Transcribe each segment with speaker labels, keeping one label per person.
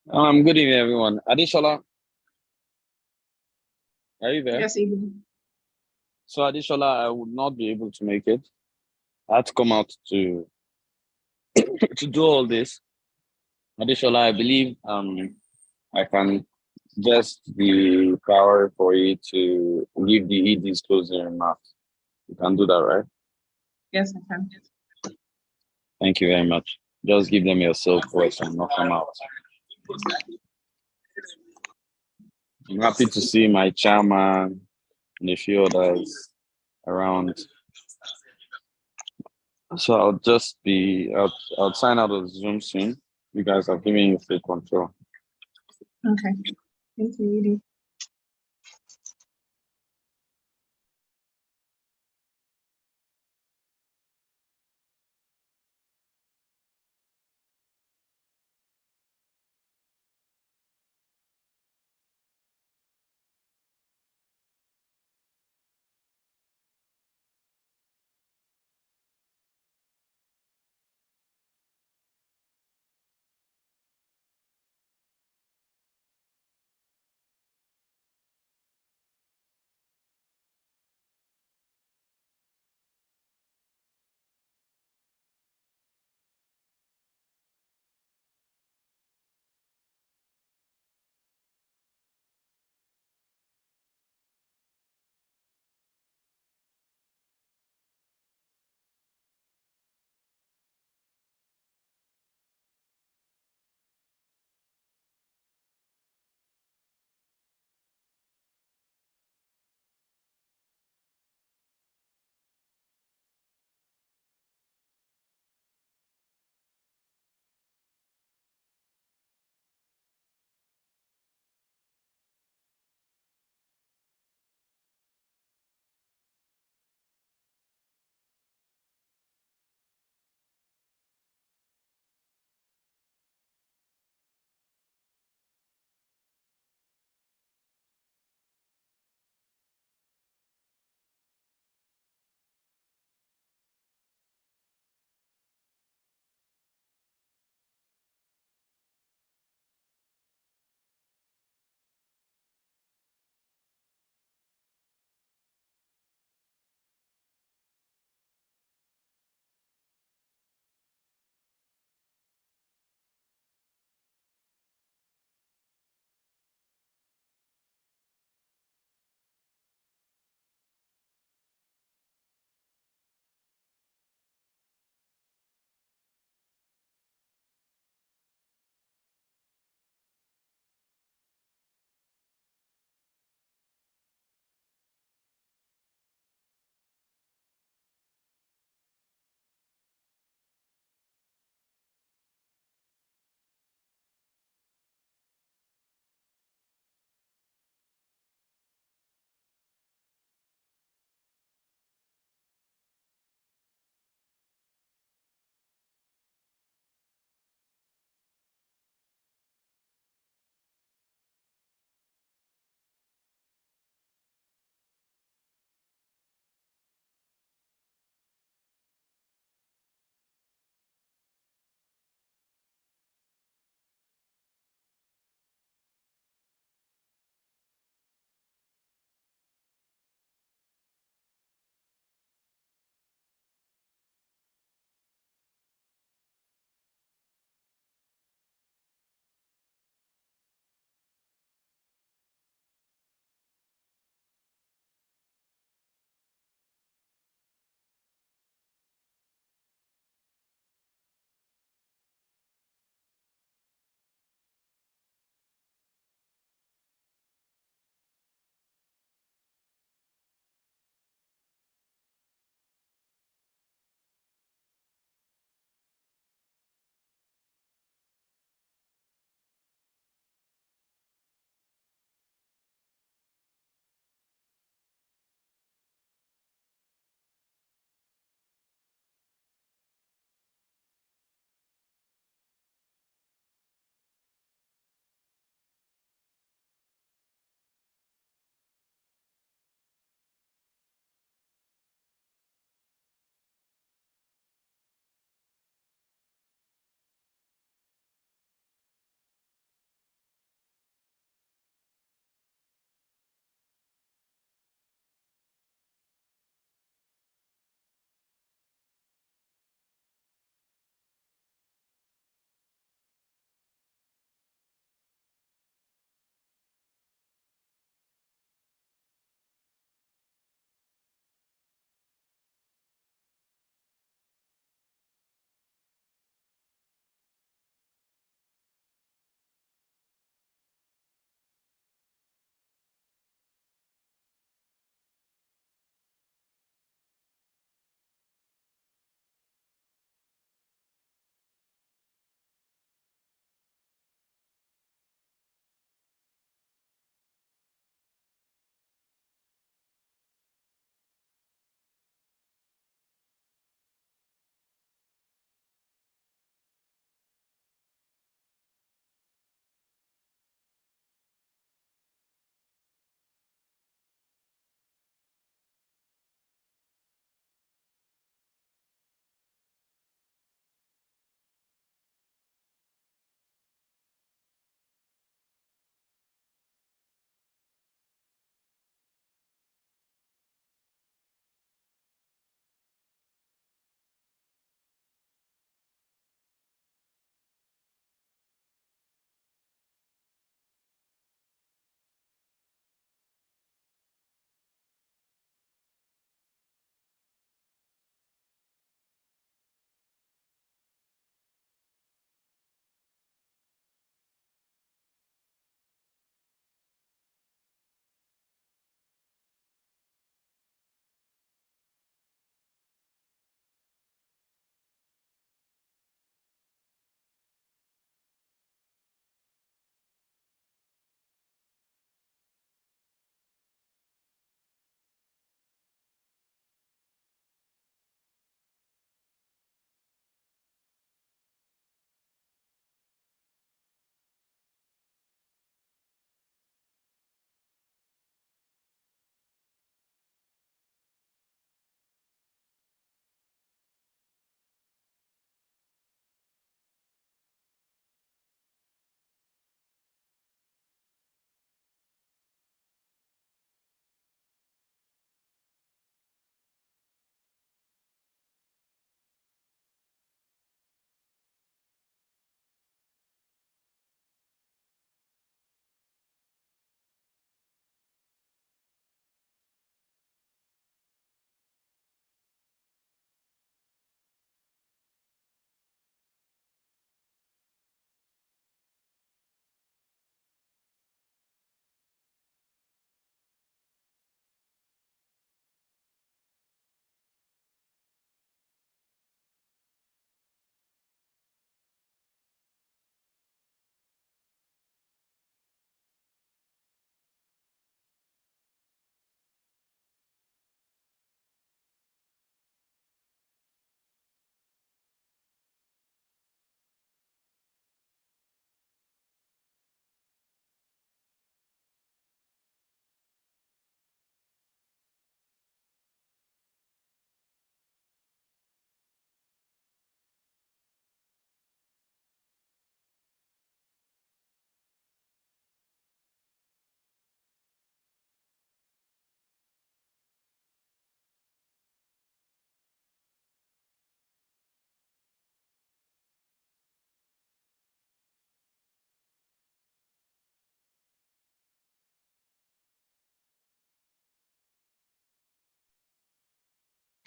Speaker 1: Good evening, everyone. Adishola, are you there?
Speaker 2: Yes, Ibu.
Speaker 1: So, Adishola, I would not be able to make it. I had to come out to to do all this. Adishola, I believe I can just the power for you to give the ED's closing remarks. You can do that, right?
Speaker 2: Yes, I can.
Speaker 1: Thank you very much. Just give them your self voice and knock them out. I'm happy to see my chairman and a few others around. So I'll sign out of Zoom soon. You guys have given me full control.
Speaker 2: Okay. Thank you, Edie.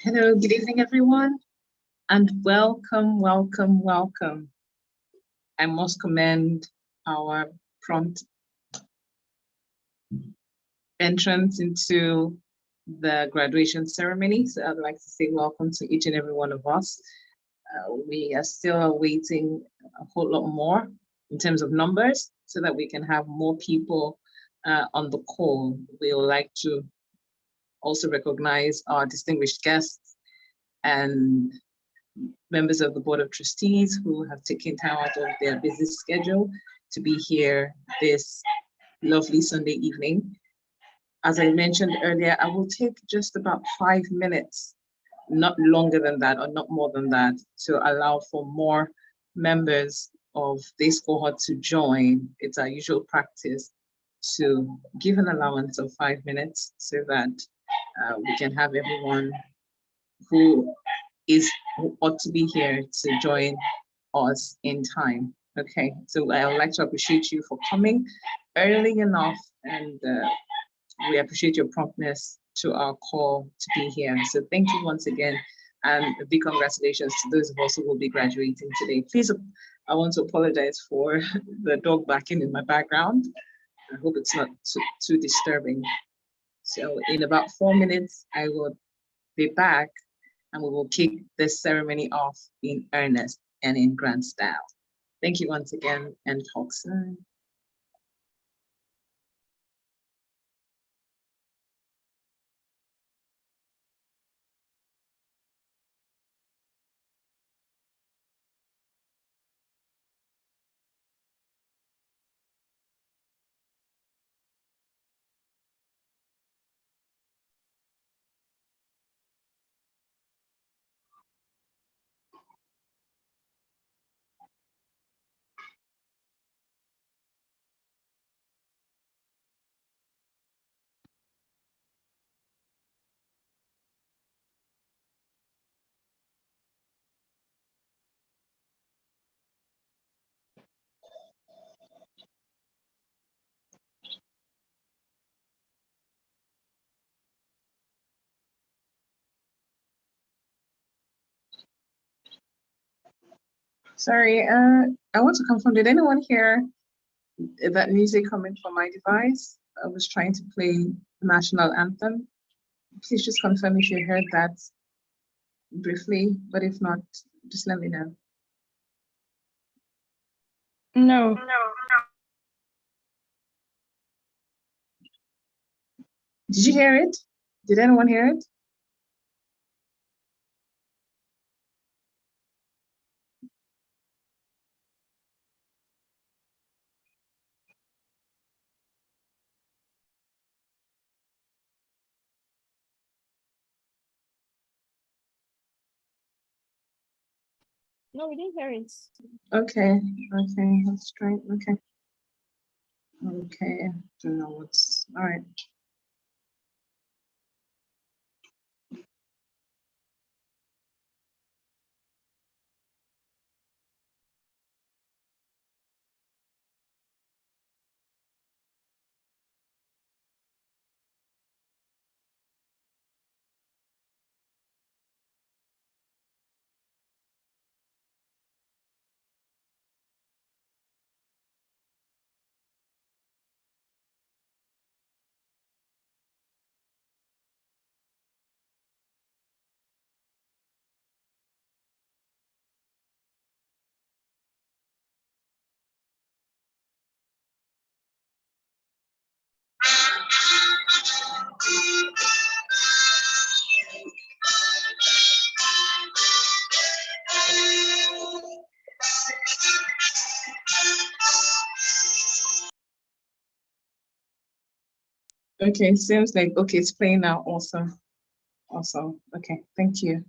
Speaker 2: Hello, good evening, everyone, and welcome, welcome, welcome. I must commend our prompt entrance into the graduation ceremony. So I'd like to say welcome to each and every one of us. We are still awaiting a whole lot more in terms of numbers so that we can have more people on the call. We would like to also recognize our distinguished guests and members of the Board of Trustees who have taken time out of their busy schedule to be here this lovely Sunday evening. As I mentioned earlier, I will take just about 5 minutes, not longer than that or not more than that, to allow for more members of this cohort to join. It's our usual practice to give an allowance of 5 minutes so that we can have everyone who ought to be here to join us in time. Okay, so I would like to appreciate you for coming early enough, and we appreciate your promptness to our call to be here. So thank you once again, and big congratulations to those of us who will be graduating today. Please, I want to apologize for the dog barking in my background. I hope it's not too disturbing. So in about 4 minutes, I will be back and we will kick this ceremony off in earnest and in grand style. Thank you once again, and talk soon. Sorry, I want to confirm, did anyone hear that music coming from my device? I was trying to play the national anthem. Please just confirm if you heard that briefly, but if not, just let me know.
Speaker 3: No.
Speaker 2: Did you hear it? Did anyone hear it?
Speaker 3: No, we didn't hear it.
Speaker 2: Okay, let's try it. Okay, don't know what's, all right. Okay, seems like, okay, it's playing now. Awesome. Okay, thank you.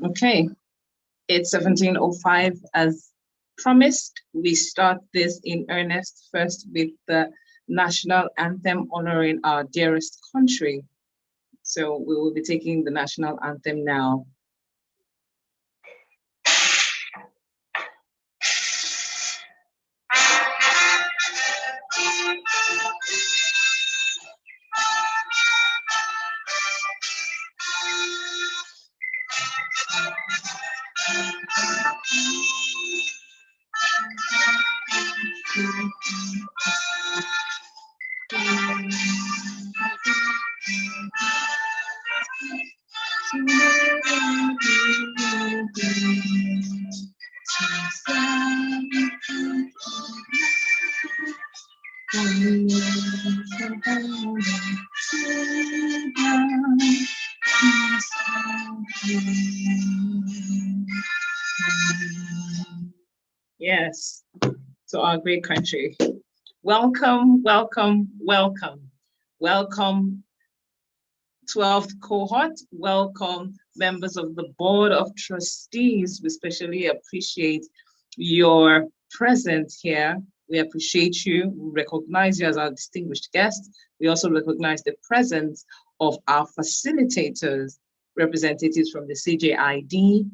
Speaker 2: Okay, it's 17:05 as promised, we start this in earnest first with the national anthem honoring our dearest country. So we will be taking the national anthem now. Yes, to our great country. Welcome, welcome, welcome. Welcome, 12th cohort. Welcome, members of the Board of Trustees. We especially appreciate your presence here. We appreciate you. We recognize you as our distinguished guest. We also recognize the presence of our facilitators, representatives from the CJID.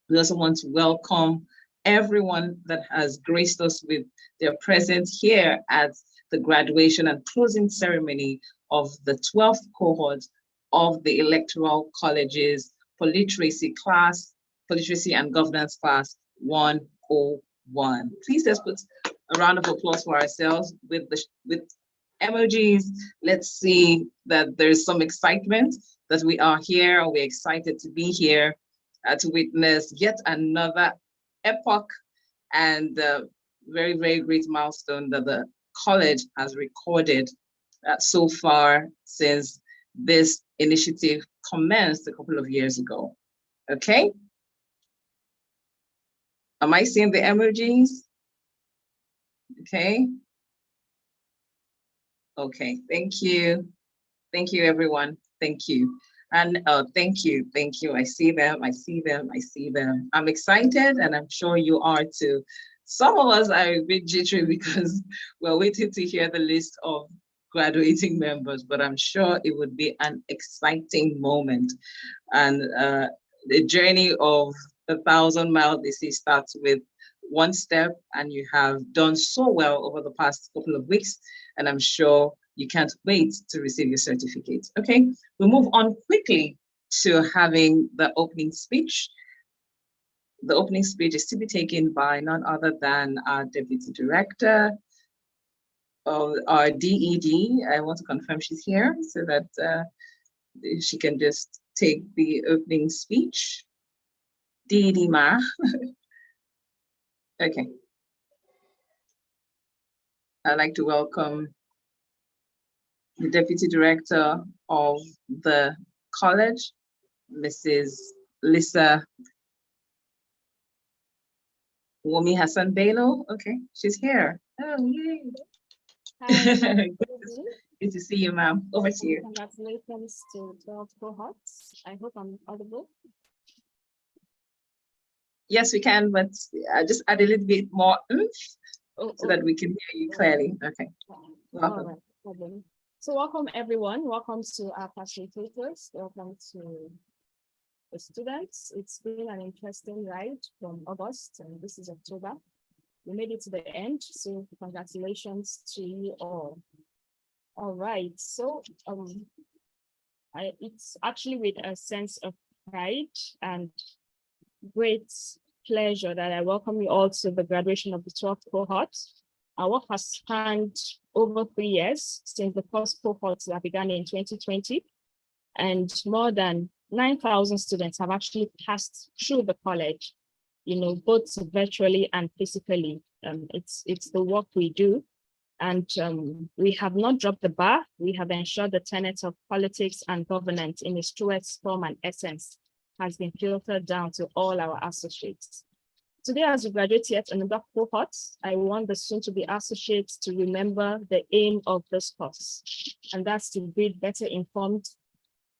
Speaker 2: We also want to welcome everyone that has graced us with their presence here at the graduation and closing ceremony of the 12th cohort of the Electoral College's Politeracy and Governance class 101. Please let's put a round of applause for ourselves with emojis. Let's see that there's some excitement that we are here, and we're excited to be here to witness yet another epoch and very, very great milestone that the college has recorded so far since this initiative commenced a couple of years ago. Okay. Am I seeing the emojis? Okay. Okay, thank you. Thank you, everyone. Thank you. And thank you. I see them, I see them, I see them. I'm excited, and I'm sure you are too. Some of us are a bit jittery because we're waiting to hear the list of graduating members, but I'm sure it would be an exciting moment. And the journey of 1,000 miles, they say, starts with one step, and you have done so well over the past couple of weeks, and I'm sure you can't wait to receive your certificate. Okay, we'll move on quickly to having the opening speech. The opening speech is to be taken by none other than our Deputy Director of our DED. I want to confirm she's here so that she can just take the opening speech. DED Ma. Okay. I'd like to welcome the Deputy Director of the college, Mrs. Lisa Wumi Hassan Bello. Okay, she's here. Oh, yay.
Speaker 3: Hi.
Speaker 2: Good to see you, ma'am. Over to you.
Speaker 3: Congratulations to 12 cohorts. I hope I'm audible.
Speaker 2: Yes, we can, but just add a little bit more so that we can hear you clearly. Okay. Welcome.
Speaker 3: All right. So welcome, everyone. Welcome to our facilitators. Welcome to the students. It's been an interesting ride from August, and this is October. We made it to the end, so congratulations to you all. All right, so it's actually with a sense of pride and great pleasure that I welcome you all to the graduation of the 12th cohort. Our work has spanned over 3 years since the first cohort that began in 2020, and more than 9,000 students have actually passed through the college, you know, both virtually and physically. It's the work we do, and we have not dropped the bar. We have ensured the tenets of politics and governance in its truest form and essence has been filtered down to all our associates. Today, as we graduate yet another cohort, I want the soon-to-be associates to remember the aim of this course, and that's to build better informed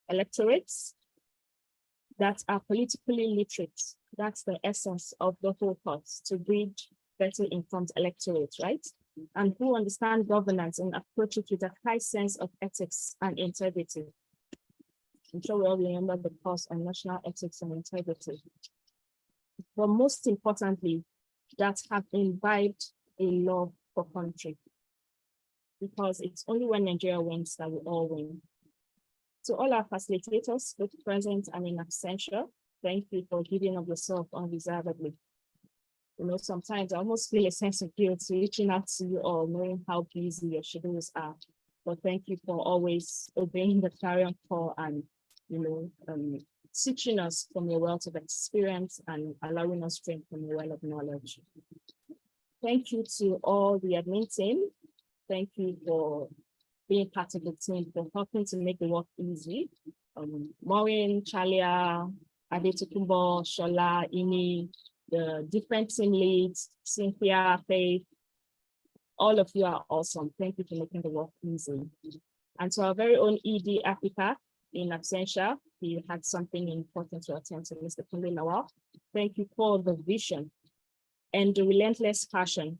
Speaker 3: electorates that are politically literate That's the essence of the whole course, to breed better informed electorates, right? And who understand governance and approach it with a high sense of ethics and integrity. I'm sure we all remember the course on national ethics and integrity. But most importantly, that have imbibed a love for country. Because it's only when Nigeria wins that we all win. To all our facilitators, both present and in absentia, thank you for giving of yourself unreservedly. You know, sometimes I almost feel a sense of guilt reaching out to you all, knowing how busy your schedules are. But thank you for always obeying the clarion call and, you know, teaching us from your wealth of experience and allowing us strength from your well of knowledge. Thank you to all the admin team. Thank you for being part of the team, for helping to make the work easy. Maureen, Chalia, Adetokunbo, Shola, Ini, the different team leads, Cynthia, Faith, all of you are awesome. Thank you for making the work easy. And to our very own ED Africa in absentia, we had something important to attend to, Mr. Kunle Lawal. Thank you for the vision and the relentless passion.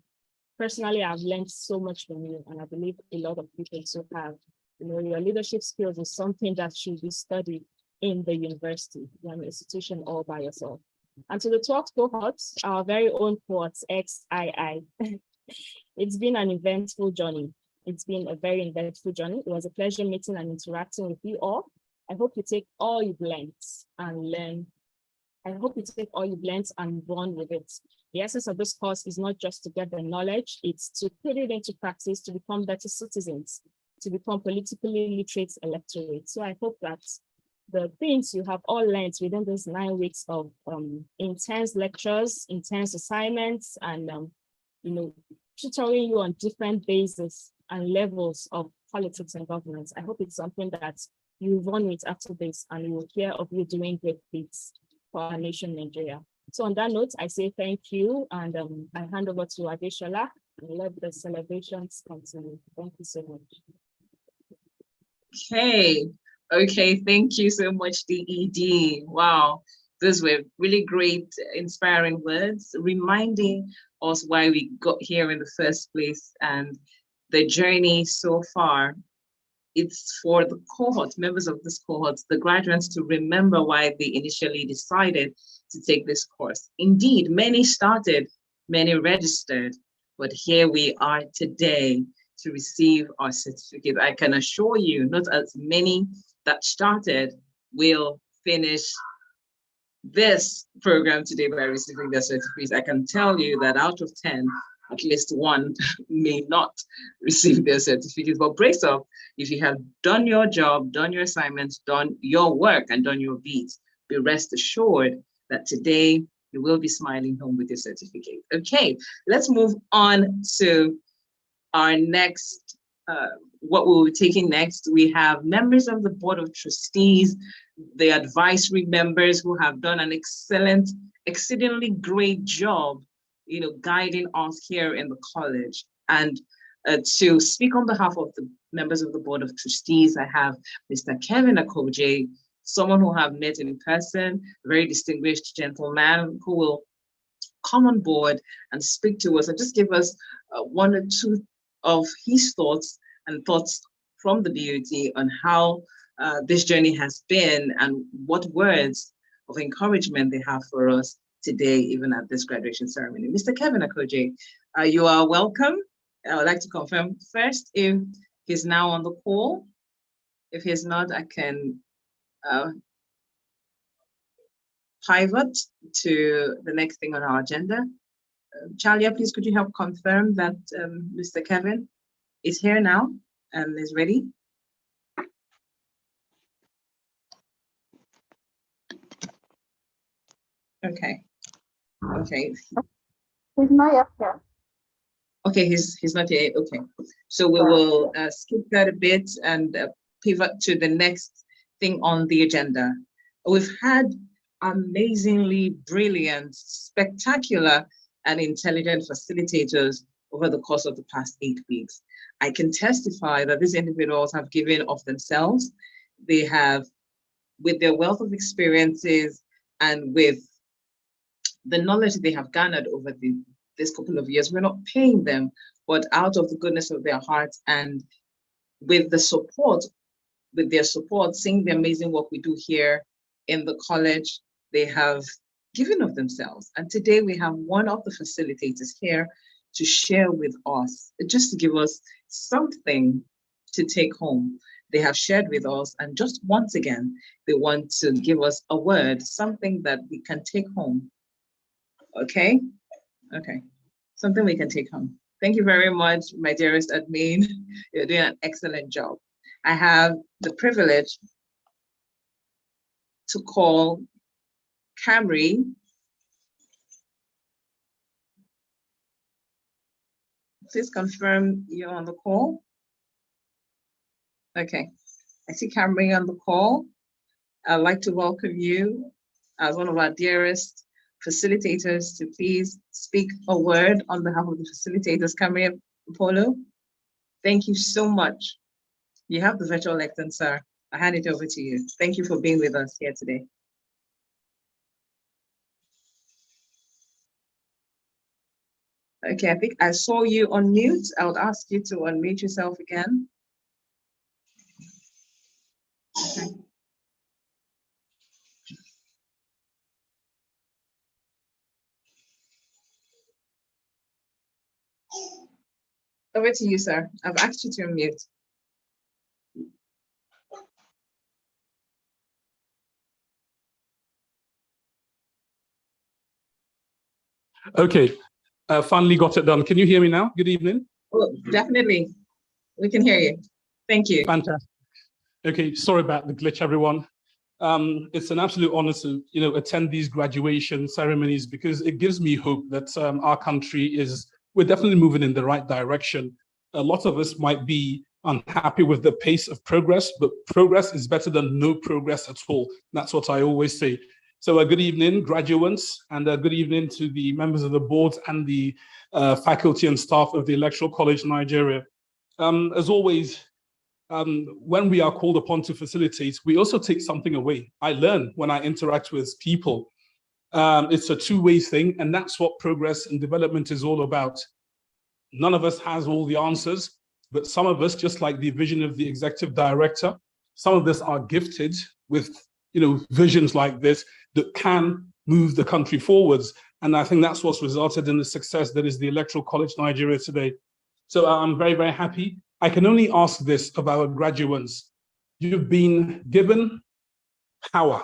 Speaker 3: Personally, I've learned so much from you, and I believe a lot of people too have. You know, your leadership skills is something that should be studied in the university, an institution all by yourself. And to the 12th cohort, our very own cohorts, XII. It's been an eventful journey. It's been a very eventful journey. It was a pleasure meeting and interacting with you all. I hope you take all you've learned and learn. I hope you take all you've learned and run with it. The essence of this course is not just to get the knowledge, it's to put it into practice to become better citizens, to become politically literate electorates. So I hope that the things you have all learned within these 9 weeks of intense lectures, intense assignments, and you know, tutoring you on different bases and levels of politics and governance. I hope it's something that you run with after this, and you will hear of you doing great things for our nation, Nigeria. So on that note, I say thank you, and I hand over to Adeshola and let the celebrations continue. Thank you so much.
Speaker 2: Okay, thank you so much, DED. Wow, those were really great, inspiring words, reminding us why we got here in the first place and the journey so far. It's for the cohort, members of this cohort, the graduates, to remember why they initially decided to take this course. Indeed, many started, many registered, but here we are today to receive our certificate. I can assure you, not as many that started will finish this program today by receiving their certificates. I can tell you that out of 10, at least one may not receive their certificate. But brace up, if you have done your job, done your assignments, done your work, and done your beats, be rest assured that today you will be smiling home with your certificate. Okay, let's move on to our next, what we'll be taking next. We have members of the Board of Trustees, the advisory members who have done an excellent, exceedingly great job, you know, guiding us here in the college. And to speak on behalf of the members of the Board of Trustees, I have Mr. Kevin Akoje, someone who I have met in person, a very distinguished gentleman who will come on board and speak to us and just give us one or two of his thoughts and thoughts from the BOT on how this journey has been and what words of encouragement they have for us today, even at this graduation ceremony. Mr. Kevin Akoje, you are welcome. I would like to confirm first if he's now on the call. If he's not, I can pivot to the next thing on our agenda. Chalia, please could you help confirm that Mr. Kevin is here now and is ready? Okay.
Speaker 4: He's not yet here.
Speaker 2: Okay, he's not here. Okay, so we will skip that a bit and pivot to the next thing on the agenda. We've had amazingly brilliant, spectacular, and intelligent facilitators over the course of the past 8 weeks. I can testify that these individuals have given of themselves. They have, with their wealth of experiences and with the knowledge they have garnered over this couple of years, we're not paying them, but out of the goodness of their hearts and with their support, seeing the amazing work we do here in the college, they have given of themselves. And today we have one of the facilitators here to share with us, just to give us something to take home. They have shared with us, and just once again, they want to give us a word, something that we can take home. Okay? Okay. Something we can take home. Thank you very much, my dearest admin. You're doing an excellent job. I have the privilege to call Camry. Please confirm you're on the call. Okay, I see Camry on the call. I'd like to welcome you as one of our dearest facilitators to please speak a word on behalf of the facilitators. Camry Apollo, thank you so much. You have the virtual lectern, sir. I hand it over to you. Thank you for being with us here today. Okay, I think I saw you on mute. I would ask you to unmute yourself again. Okay. Over to you, sir. I've asked you to unmute.
Speaker 4: Okay, finally got it done. Can you hear me now? Good evening.
Speaker 2: Oh, definitely. We can hear you. Thank you.
Speaker 4: Fantastic. Okay, sorry about the glitch, everyone. It's an absolute honor to attend these graduation ceremonies because it gives me hope that our country we're definitely moving in the right direction. A lot of us might be unhappy with the pace of progress, but progress is better than no progress at all. That's what I always say. So good evening, graduates, and good evening to the members of the board and the faculty and staff of the Electoral College Nigeria. As always, when we are called upon to facilitate, we also take something away. I learn when I interact with people. It's a two-way thing, and that's what progress and development is all about. None of us has all the answers, but some of us, just like the vision of the executive director, some of us are gifted with visions like this that can move the country forwards. And I think that's what's resulted in the success that is the Electoral College Nigeria today. So I'm very, very happy. I can only ask this of our graduates. You've been given power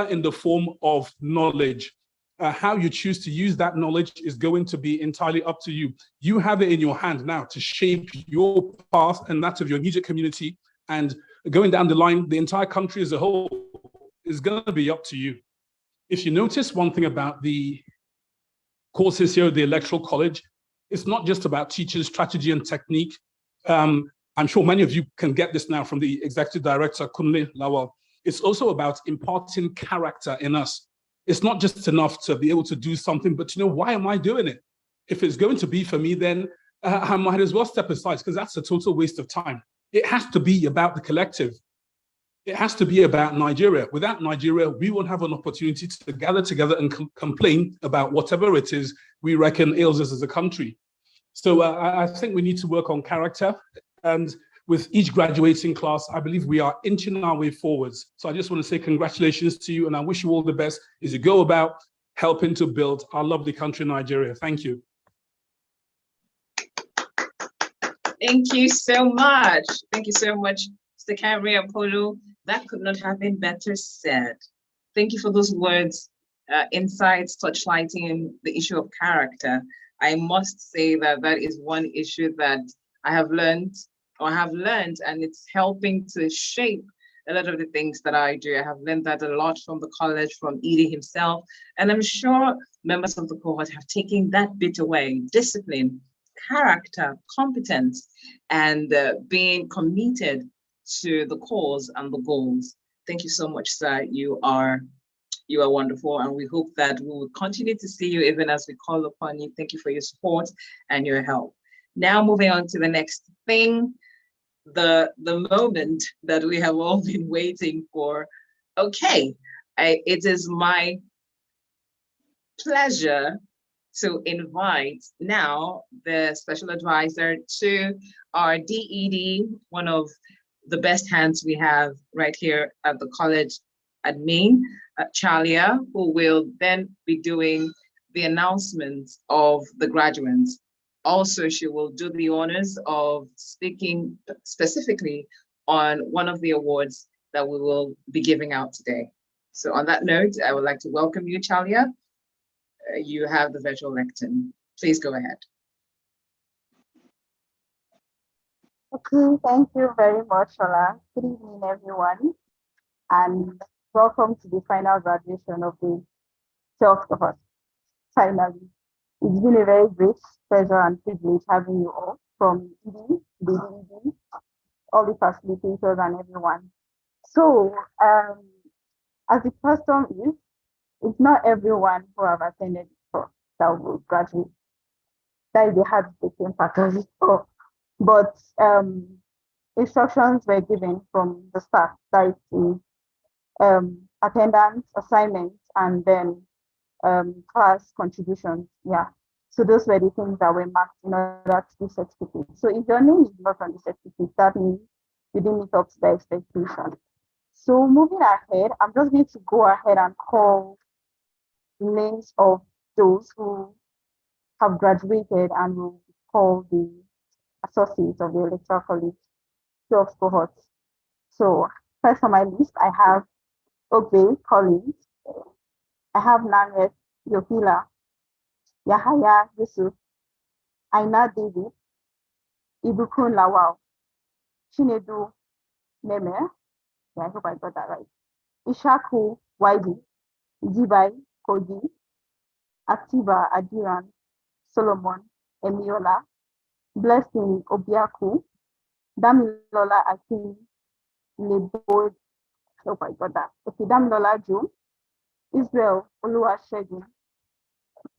Speaker 4: in the form of knowledge. How you choose to use that knowledge is going to be entirely up to you. You have it in your hand now to shape your path and that of your immediate community. And going down the line, the entire country as a whole is going to be up to you. If you notice one thing about the courses here at the Electoral College, it's not just about teaching strategy and technique. I'm sure many of you can get this now from the executive director, Kunle Lawal. It's also about imparting character in us. It's not just enough to be able to do something, but why am I doing it? If it's going to be for me, then I might as well step aside because that's a total waste of time. It has to be about the collective. It has to be about Nigeria. Without Nigeria, we won't have an opportunity to gather together and complain about whatever it is we reckon ails us as a country. So I think we need to work on character. And with each graduating class, I believe we are inching our way forwards. So I just want to say congratulations to you, and I wish you all the best as you go about helping to build our lovely country, Nigeria. Thank you.
Speaker 2: Thank you so much. Thank you so much, Mr. Camry Apollo. That could not have been better said. Thank you for those words, insights, touchlighting the issue of character. I must say that that is one issue that I have learned, and it's helping to shape a lot of the things that I do. I have learned that a lot from the college, from Edie himself, and I'm sure members of the cohort have taken that bit away: discipline, character, competence, and being committed to the cause and the goals. Thank you so much, sir. You are wonderful, and we hope that we will continue to see you even as we call upon you. Thank you for your support and your help. Now, moving on to the next thing, the moment that we have all been waiting for. Okay, it is my pleasure to invite now the special advisor to our DED, one of the best hands we have right here at the college admin, Chalia, who will then be doing the announcements of the graduates. Also, she will do the honors of speaking specifically on one of the awards that we will be giving out today. So on that note, I would like to welcome you, Chalia. You have the virtual lectern. Please go ahead.
Speaker 5: Okay, thank you very much, Ola. Good evening, everyone, and welcome to the final graduation of the 12th cohort. Finally, it's been a very great pleasure and privilege having you all from ED, the DED, all the facilitators and everyone. So, as the custom is, it's not everyone who have attended before that will graduate. That is the hard-taking part of it all. But instructions were given from the start, that is attendance, assignments, and then class contributions. Yeah. So those were the things that were marked in order to do certificate. So if your name is not on the certificate, that means you didn't meet up to the expectation. So moving ahead, I'm just going to go ahead and call names of those who have graduated and will be called the associates of the Electoral College 12 cohorts. So first on my list, I have Ogbe Collins, I have Nanret Yokila, Yahaya Yusuf, Aina David, Ibukun Lawal, Chinedu Neme, I hope I got that right, Ishaku Waidi, Zibai Kogi, Atiba Adiran, Solomon Emiola, Blessing Obiaku, Damilola Akin Lebo, hope I got that. Okay, Damilola Ju, Israel Oluwasegun,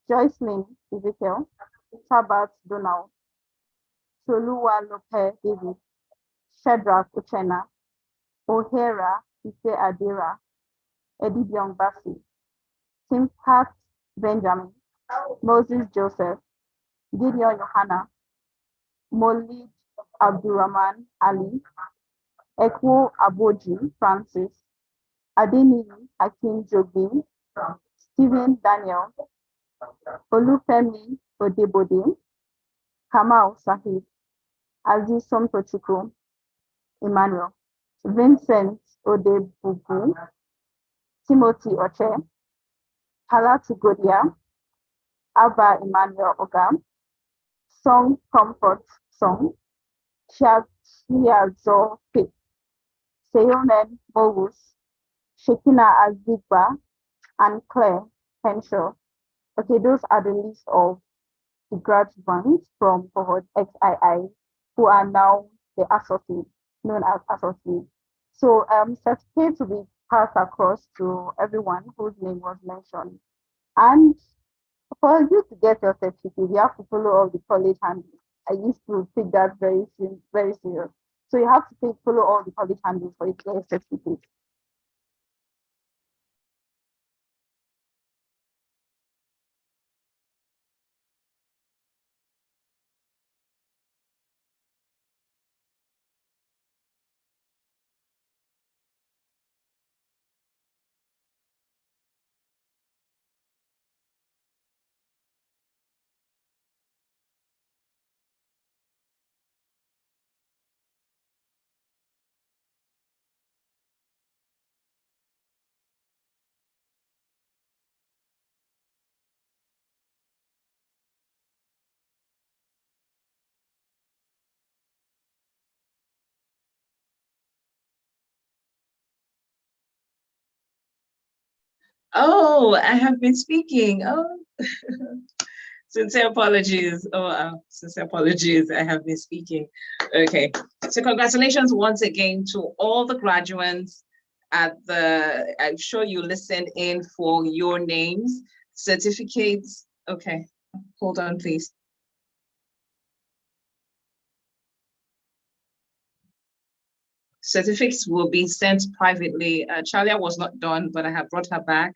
Speaker 5: Joycelyn Ezekiel, Tabat Donald, Toluwa Lope David, Shadrach Uchena, O'Hara Ife Adira, Edibiong Basi, Timpat Benjamin, Moses Joseph, Gideon Yohana, Molid Abdurrahman Ali, Ekwo Aboji Francis, Adeniyi Akin Jobin, Stephen Daniel, Olufemi Odebode, Kamal Sahib, Aziz Somtochukwu, Emmanuel, Vincent Odebugu, Timothy Oche, Halatu Godia, Abba Emmanuel Ogam, Song Comfort Song, Chiazo Pit, Seyonen Mogus, Shekina Azigba, and Claire Henshaw. Okay, those are the list of the graduates from cohort XII who are now the associates, known as associates. So certificates will be passed across to everyone whose name was mentioned. And for you to get your certificate, you have to follow all the college handles. I used to take that very serious. So you have to follow all the college handles for you to get your certificate.
Speaker 2: Oh, I have been speaking. Oh, sincere apologies. Sincere apologies. I have been speaking. Okay. So congratulations once again to all the graduates I'm sure you listened in for your names, certificates. Okay. Hold on, please. Certificates will be sent privately. Chalia was not done, but I have brought her back.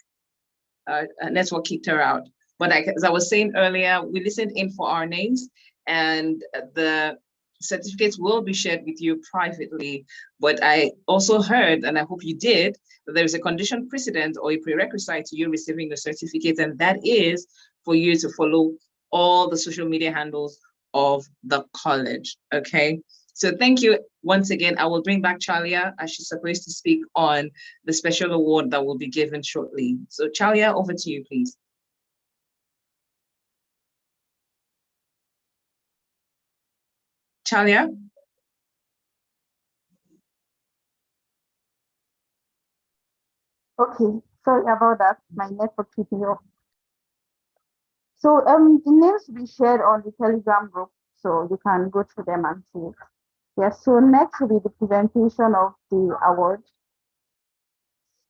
Speaker 2: Network kicked her out. But as I was saying earlier, we listened in for our names, and the certificates will be shared with you privately. But I also heard, and I hope you did, that there is a condition precedent or a prerequisite to you receiving the certificate, and that is for you to follow all the social media handles of the college. Okay. So thank you once again. I will bring back Chalia, as she's supposed to speak on the special award that will be given shortly. So Chalia, over to you, please. Chalia?
Speaker 5: Okay, sorry about that. My network keeping up. So the names will be shared on the Telegram group, so you can go through them and see it. Yes, so next will be the presentation of the award,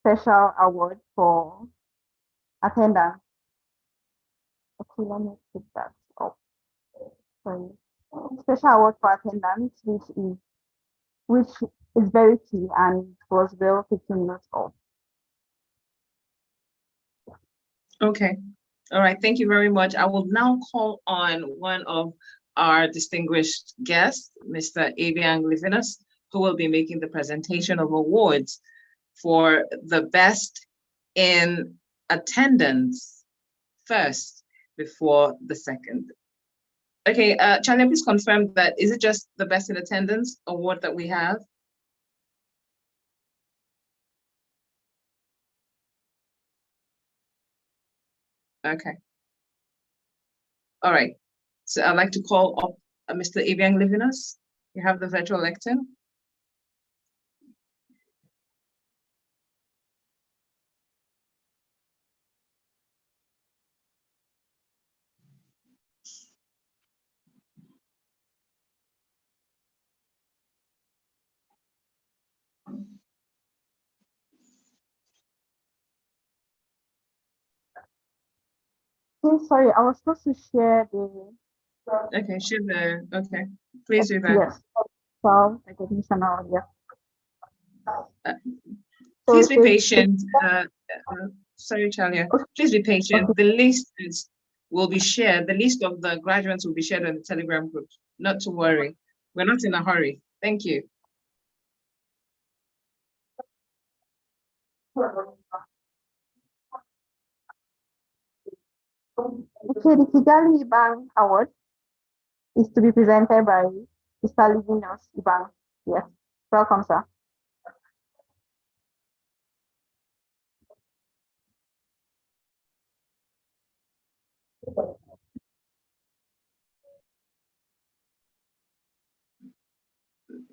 Speaker 5: special award for attendance. Okay, let me pick that up. Sorry. Special award for attendance, which is very key and was well taken note of.
Speaker 2: Okay. All right. Thank you very much. I will now call on one of our distinguished guests, Mr. Abiang Livinus, who will be making the presentation of awards for the best in attendance first before the second. Okay, Charlie, please confirm that, is it just the best in attendance award that we have? Okay. All right. So I'd like to call up Mr. Abiang Livinus. You have the virtual lectern.
Speaker 5: Sorry, I was supposed to share the.
Speaker 2: Okay, share the, okay, please do that.
Speaker 5: Yes, so recognition now, yeah.
Speaker 2: Please be patient. Sorry, Chalia. Please be patient. The list will be shared. The list of the graduates will be shared on the Telegram group. Not to worry. We're not in a hurry. Thank you.
Speaker 5: Okay, the Kigali Ibang Award is to be presented by Mr. Livinus Ibang. Yes, welcome, sir.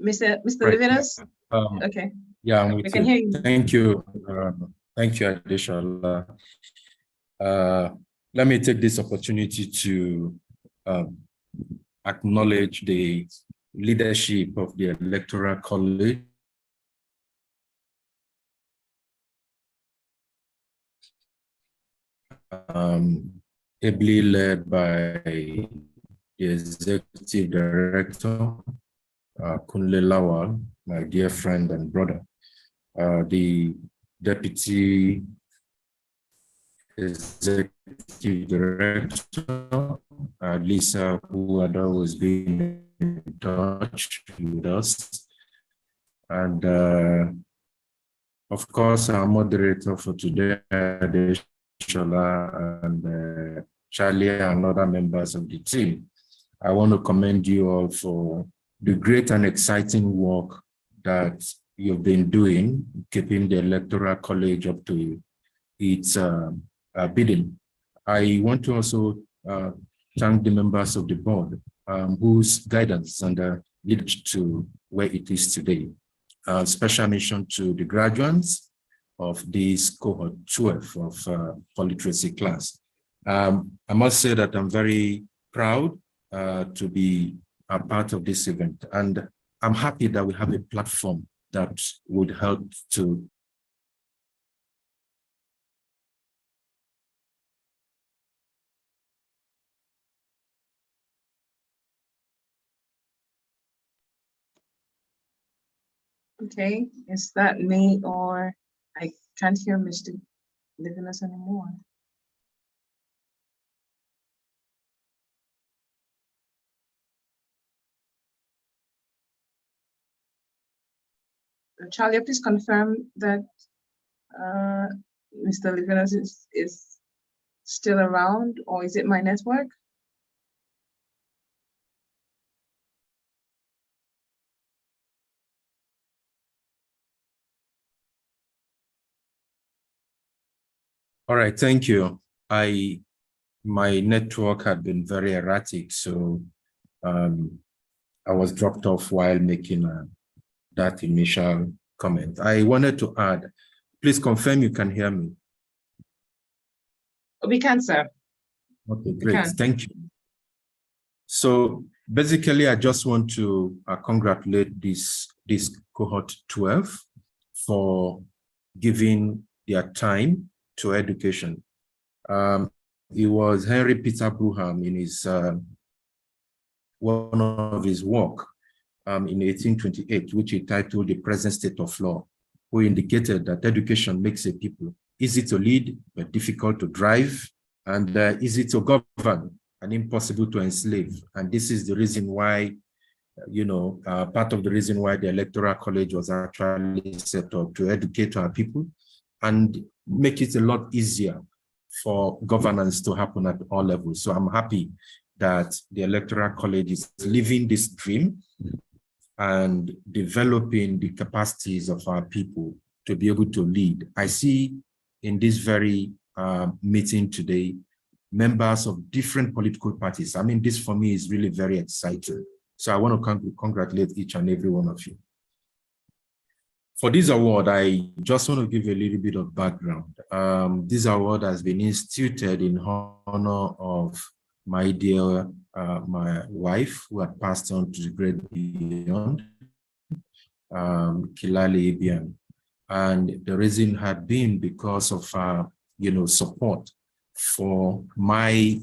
Speaker 2: Mr.
Speaker 6: Right.
Speaker 2: Livinus? Okay.
Speaker 6: Yeah,
Speaker 2: we can hear you.
Speaker 6: Thank you. Thank you, Adeshola. Let me take this opportunity to acknowledge the leadership of the Electoral College. Ably led by the Executive Director, Kunle Lawal, my dear friend and brother, the Deputy Executive Director, Lisa, who had always been in touch with us, and of course, our moderator for today, Adeshola, and Charlie, and other members of the team. I want to commend you all for the great and exciting work that you've been doing, keeping the Electoral College up to its bidding. I want to also thank the members of the board whose guidance and led to where it is today. Special mention to the graduates of this cohort 12 of literacy class. I must say that I'm very proud to be a part of this event, and I'm happy that we have a platform that would help to
Speaker 2: Okay, is that me, or I can't hear Mr. Livinus anymore? Charlie, please confirm that Mr. Livinus is still around, or is it my network?
Speaker 6: All right, thank you. My network had been very erratic, so I was dropped off while making that initial comment. I wanted to add, please confirm you can hear me.
Speaker 2: We can, sir.
Speaker 6: Okay, great, thank you. So basically, I just want to congratulate this cohort 12 for giving their time to education. It was Henry Peter Brougham in his one of his work in 1828, which he titled The Present State of Law, who indicated that education makes a people easy to lead, but difficult to drive, and easy to govern, and impossible to enslave. And this is the reason why, part of the reason why the Electoral College was actually set up, to educate our people and make it a lot easier for governance to happen at all levels. So I'm happy that the Electoral College is living this dream and developing the capacities of our people to be able to lead. I see in this very meeting today, members of different political parties. I mean, this for me is really very exciting. So I want to congratulate each and every one of you. For this award, I just want to give a little bit of background. This award has been instituted in honor of my dear, my wife, who had passed on to the great beyond, Kilali Ibiang. And the reason had been because of, support for my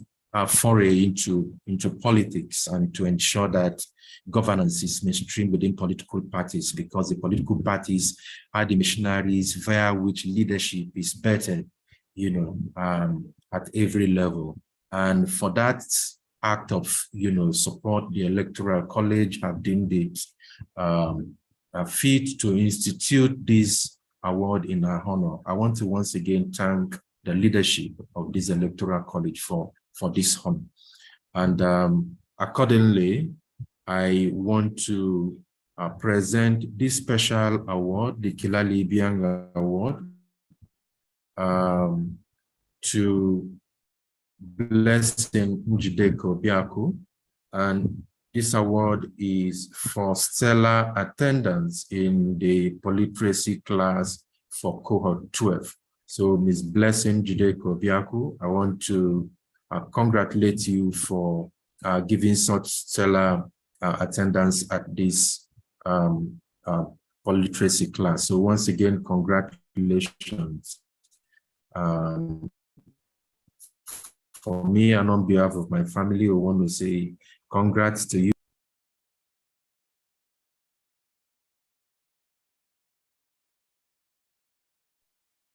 Speaker 6: foray into politics, and to ensure that governance is mainstream within political parties, because the political parties are the missionaries via which leadership is better, at every level. And for that act of, support, the Electoral College have deemed it fit to institute this award in our honor. I want to once again thank the leadership of this Electoral College for this honor. And accordingly, I want to present this special award, the Kilali Ibiang Award, to Blessing Njideko Biaku. And this award is for stellar attendance in the politeracy class for cohort 12. So Ms. Blessing Njideko Biaku, I want to congratulate you for giving such stellar attendance at this politeracy class. So once again, congratulations. For me and on behalf of my family, I want to say congrats to you.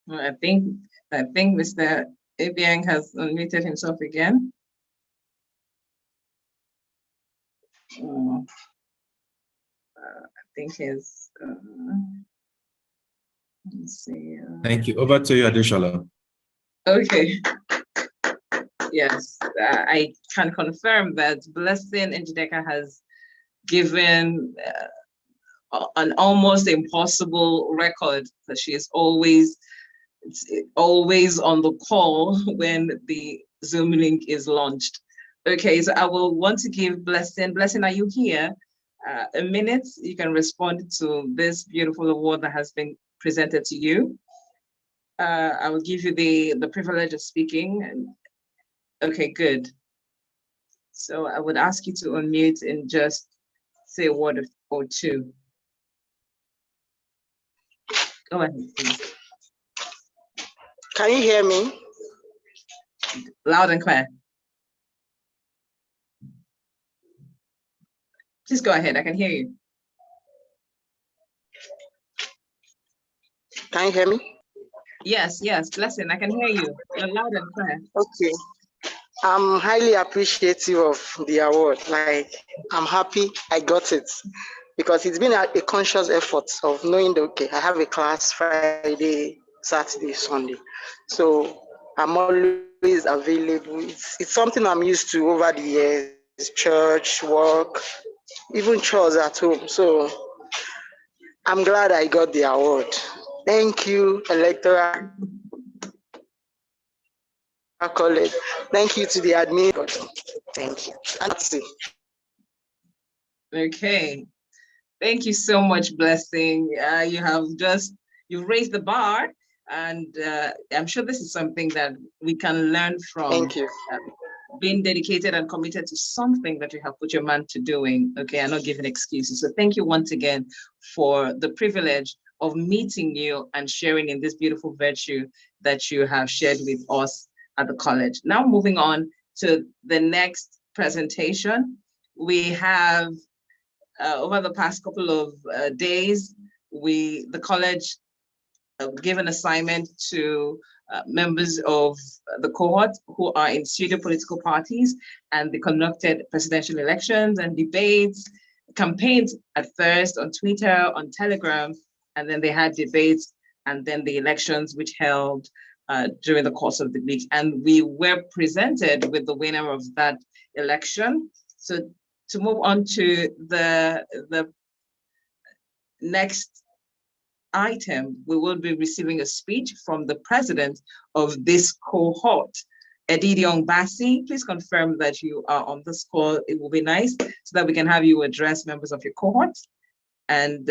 Speaker 2: Well, I think Mr. Ibiang has unmuted himself again. I think his, let's see.
Speaker 6: Thank you. Over to you, Adeshala.
Speaker 2: Okay. Yes, I can confirm that Blessing Njideka has given an almost impossible record, that she is always on the call when the Zoom link is launched. Okay, so I will want to give Blessing. Blessing, are you here? A minute, you can respond to this beautiful award that has been presented to you. I will give you the privilege of speaking. Okay, good. So I would ask you to unmute and just say a word or two. Go ahead, please.
Speaker 7: Can you hear me?
Speaker 2: Loud and clear. Please go ahead, I can hear you.
Speaker 7: Can you hear me?
Speaker 2: Yes, Blessing, I can hear you. You're loud and clear.
Speaker 7: Okay. I'm highly appreciative of the award. Like, I'm happy I got it. because it's been a conscious effort of knowing that, okay, I have a class Friday, Saturday, Sunday. So I'm always available. It's something I'm used to over the years, church, work, even chores at home. So I'm glad I got the award. Thank you, Electoral College. Thank you to the admin. Thank you. And that's it.
Speaker 2: Okay. Thank you so much, Blessing. You've raised the bar, and I'm sure this is something that we can learn from.
Speaker 7: Thank you.
Speaker 2: Being dedicated and committed to something that you have put your mind to doing. Okay, I'm not giving excuses. So thank you once again for the privilege of meeting you and sharing in this beautiful virtue that you have shared with us at the college. Now moving on to the next presentation. We have over the past couple of days, the college gave an assignment to members of the cohort who are in studio political parties, and they conducted presidential elections and debates, campaigns at first on Twitter, on Telegram, and then they had debates, and then the elections which held during the course of the week. And we were presented with the winner of that election. So to move on to the next item, we will be receiving a speech from the president of this cohort, Edidiong Bassi. Please confirm that you are on this call. It will be nice so that we can have you address members of your cohort and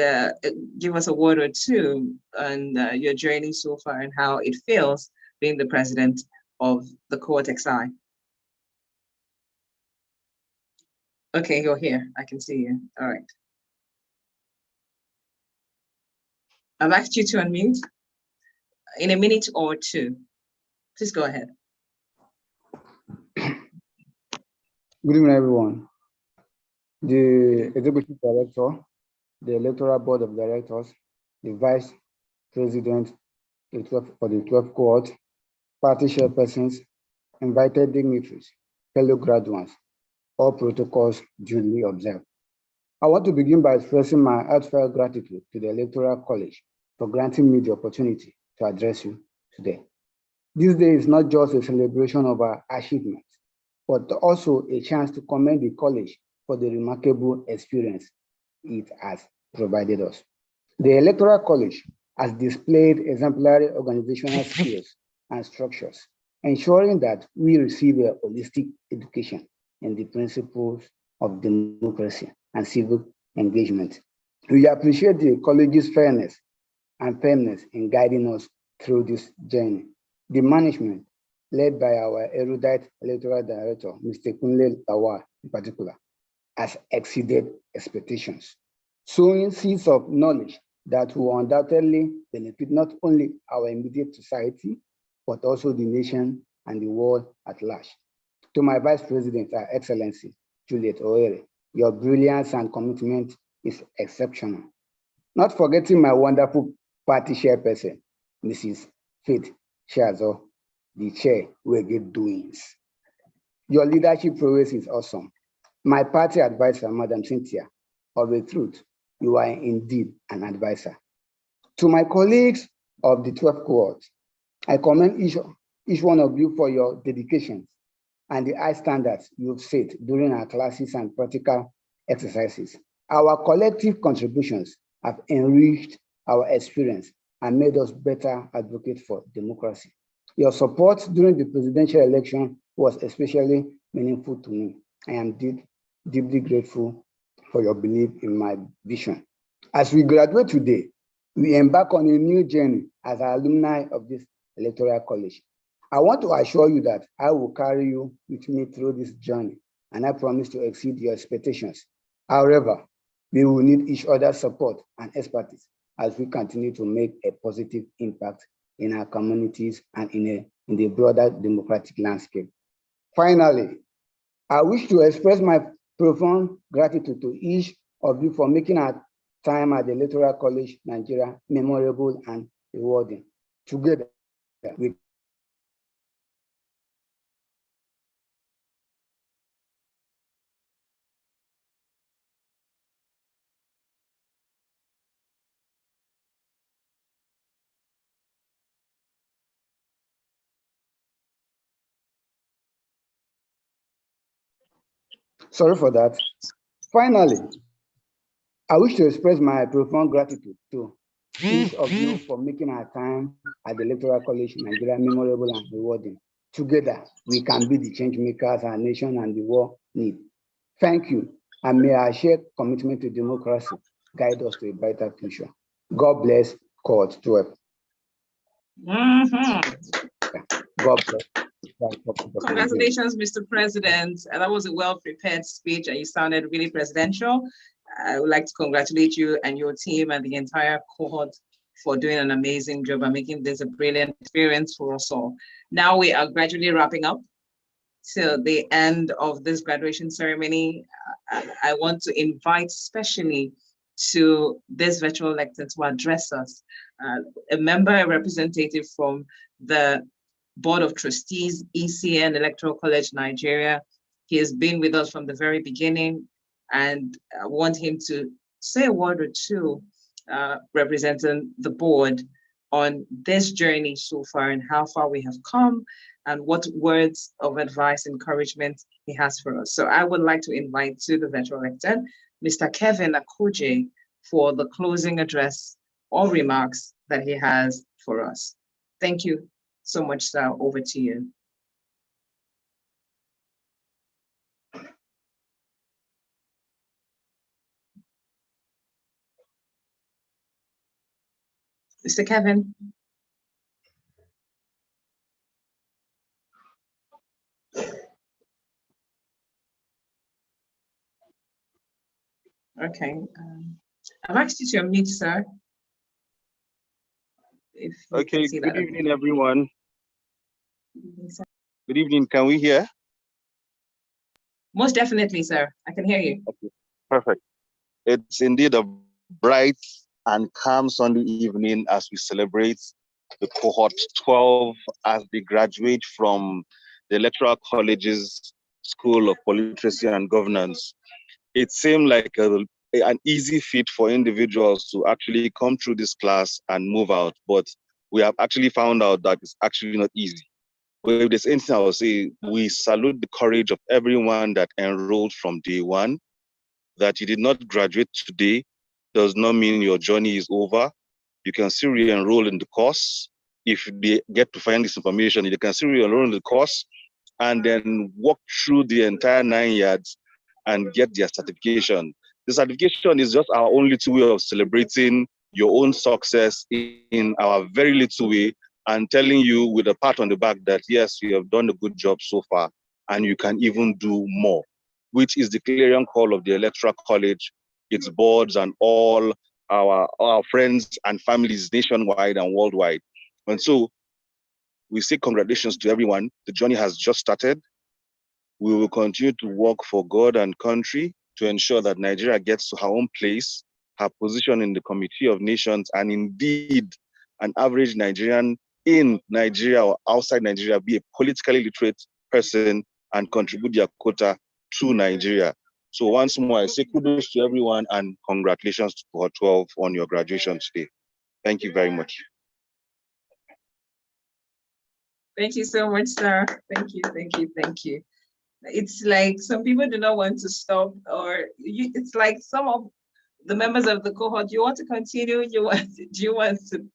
Speaker 2: give us a word or two on your journey so far and how it feels being the president of the cohort XI. Okay, you're here. I can see you. All right. I've asked you to unmute in a minute or two. Please go ahead.
Speaker 8: Good evening, everyone. The executive director, the electoral board of directors, the vice president for the 12th cohort, party chairpersons, invited dignitaries, fellow graduates, all protocols duly observed. I want to begin by expressing my heartfelt gratitude to the Electoral College for granting me the opportunity to address you today. This day is not just a celebration of our achievements, but also a chance to commend the college for the remarkable experience it has provided us. The Electoral College has displayed exemplary organizational skills and structures, ensuring that we receive a holistic education in the principles of democracy and civil engagement. We appreciate the college's fairness and firmness in guiding us through this journey. The management, led by our erudite electoral director, Mr. Kunle Lawal in particular, has exceeded expectations, sowing seeds of knowledge that will undoubtedly benefit not only our immediate society, but also the nation and the world at large. To my Vice President, Her Excellency, Juliet Oere, your brilliance and commitment is exceptional. Not forgetting my wonderful party chairperson, Mrs. Faith Shazo, the chair Wege Doings. Your leadership prowess is awesome. My party advisor, Madam Cynthia, of a truth, you are indeed an advisor. To my colleagues of the 12th cohort, I commend each one of you for your dedication and the high standards you've set during our classes and practical exercises. Our collective contributions have enriched our experience and made us better advocates for democracy. Your support during the presidential election was especially meaningful to me. I am deeply grateful for your belief in my vision. As we graduate today, we embark on a new journey as alumni of this electoral college. I want to assure you that I will carry you with me through this journey, and I promise to exceed your expectations. However, we will need each other's support and expertise as we continue to make a positive impact in our communities and in the broader democratic landscape. Finally, I wish to express my profound gratitude to each of you for making our time at the Electoral College Nigeria memorable and rewarding. Together, we Sorry for that. Finally, I wish to express my profound gratitude to each of you for making our time at the Electoral College Nigeria memorable and rewarding. Together, we can be the change makers our nation and the world need. Thank you, and may our shared commitment to democracy guide us to a brighter future. God bless Cohort 12. God bless.
Speaker 2: Congratulations, Mr. President. That was a well-prepared speech and you sounded really presidential. I would like to congratulate you and your team and the entire cohort for doing an amazing job and making this a brilliant experience for us all. Now we are gradually wrapping up till the end of this graduation ceremony. I want to invite especially to this virtual lecture to address us, a member, a representative from the Board of Trustees, ECN, Electoral College Nigeria. He has been with us from the very beginning, and I want him to say a word or two representing the board on this journey so far and how far we have come and what words of advice, encouragement he has for us. So I would like to invite to the virtual lectern, Mr. Kevin Akoje, for the closing address or remarks that he has for us. Thank you so much, sir. Over to you. Mr. Kevin. Okay. I've asked you to unmute, sir.
Speaker 9: Okay, good evening, everyone. Good evening, can we hear?
Speaker 2: Most definitely, sir. I can hear you.
Speaker 9: Okay, perfect. It's indeed a bright and calm Sunday evening as we celebrate the cohort 12 as they graduate from the Electoral College's School of Literacy and Governance. It seemed like an easy feat for individuals to actually come through this class and move out, but we have actually found out that it's actually not easy. But if there's anything I will say, we salute the courage of everyone that enrolled from day one. That you did not graduate today does not mean your journey is over. You can still re-enroll in the course. If they get to find this information, they can still re-enroll in the course and then walk through the entire 9 yards and get their certification. The certification is just our own little way of celebrating your own success in our very little way and telling you with a pat on the back that, yes, you have done a good job so far and you can even do more, which is the clarion call of the Electoral College, its boards and all our friends and families nationwide and worldwide. And so we say congratulations to everyone. The journey has just started. We will continue to work for God and country to ensure that Nigeria gets to her own place, her position in the Committee of Nations, and indeed an average Nigerian in Nigeria or outside Nigeria be a politically literate person and contribute their quota to Nigeria. So once more, I say kudos to everyone and congratulations to Cohort 12 on your graduation today. Thank you very much.
Speaker 2: Thank you so much, sir. Thank you, thank you, thank you. It's like some people do not want to stop, or it's like some of the members of the cohort, you want to continue, do you want to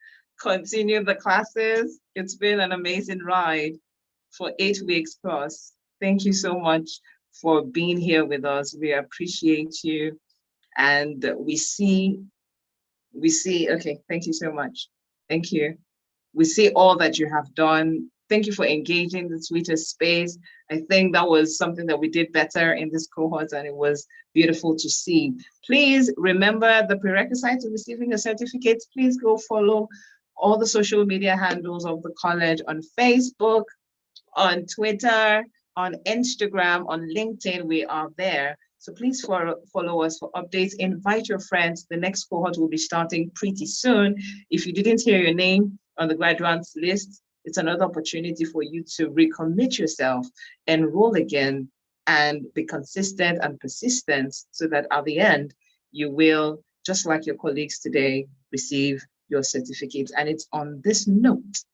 Speaker 2: continue the classes? It's been an amazing ride for 8 weeks plus. Thank you so much for being here with us. We appreciate you. And we see, okay, thank you so much. Thank you. We see all that you have done. Thank you for engaging the Twitter space. I think that was something that we did better in this cohort and it was beautiful to see. Please remember the prerequisite to receiving a certificate. Please go follow all the social media handles of the college on Facebook, on Twitter, on Instagram, on LinkedIn, we are there. So please follow us for updates. Invite your friends. The next cohort will be starting pretty soon. If you didn't hear your name on the graduates list, it's another opportunity for you to recommit yourself, enroll again, and be consistent and persistent so that at the end, you will, just like your colleagues today, receive your certificate. And it's on this note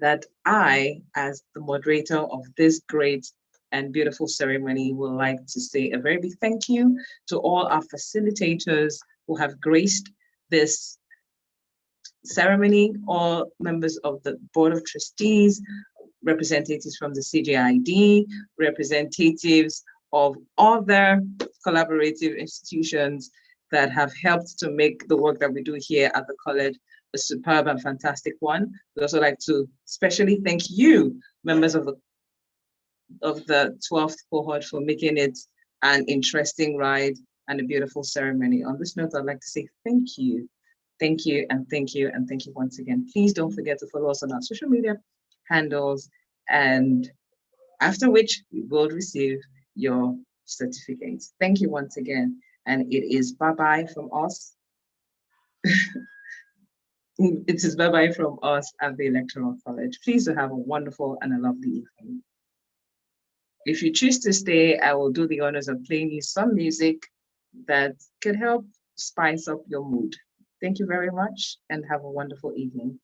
Speaker 2: that I, as the moderator of this great and beautiful ceremony, we'd like to say a very big thank you to all our facilitators who have graced this ceremony, all members of the Board of Trustees, representatives from the CJID, representatives of other collaborative institutions that have helped to make the work that we do here at the college a superb and fantastic one. We'd also like to especially thank you, members of the 12th cohort, for making it an interesting ride and a beautiful ceremony. On this note, I'd like to say thank you. Thank you and thank you and thank you once again. Please don't forget to follow us on our social media handles, and after which we will receive your certificates. Thank you once again. And it is bye-bye from us. It is bye-bye from us at the Electoral College. Please do have a wonderful and a lovely evening. If you choose to stay, I will do the honors of playing you some music that could help spice up your mood. Thank you very much and have a wonderful evening.